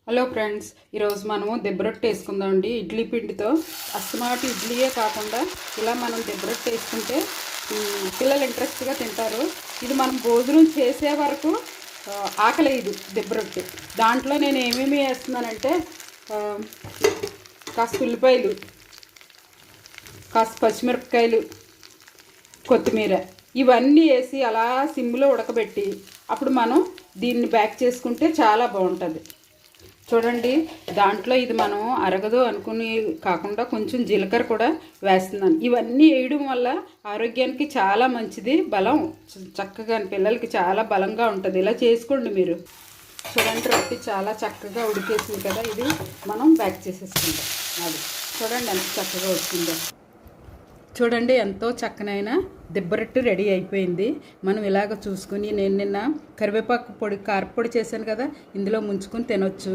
Hello friends, ఈరోజు మనము దెబ్బరొట్టు వేసుకుందామండి. ఇడ్లీ పిండితో అస్తమాటి ఇడ్లీయే కాకుండా ఇలా మనం దెబ్బరొట్టు వేసుకుంటే పిల్లలు ఇంట్రెస్ట్గా తింటారు. ఇది మనం భోజనం చేసే వరకు ఆకలేదు దెబ్బరొట్టు. దాంట్లో నేను ఏమేమి వేస్తున్నానంటే కాస్త ఉల్లిపాయలు, కాస్త పచ్చిమిరపకాయలు, కొత్తిమీర ఇవన్నీ వేసి అలా సిమ్లో ఉడకబెట్టి అప్పుడు మనం దీన్ని బ్యాక్ చేసుకుంటే చాలా బాగుంటుంది. చూడండి, దాంట్లో ఇది మనం అరగదు అనుకుని కాకుండా కొంచెం జీలకర్ర కూడా వేస్తున్నాను. ఇవన్నీ వేయడం వల్ల ఆరోగ్యానికి చాలా మంచిది, బలం చక్కగా పిల్లలకి చాలా బలంగా ఉంటుంది. ఇలా చేసుకోండి మీరు. చూడండి, రొట్టి చాలా చక్కగా ఉడికేసింది కదా. ఇది మనం బ్యాక్ చేసేసుకుంటాం. అది చూడండి ఎంత చక్కగా వచ్చిందో. చూడండి, ఎంతో చక్కనైన దిబ్బరొట్టు రెడీ అయిపోయింది. మనం ఇలాగ చూసుకుని నేను నిన్న కరివేపాకు పొడి కారపొడి చేశాను కదా, ఇందులో ముంచుకొని తినొచ్చు.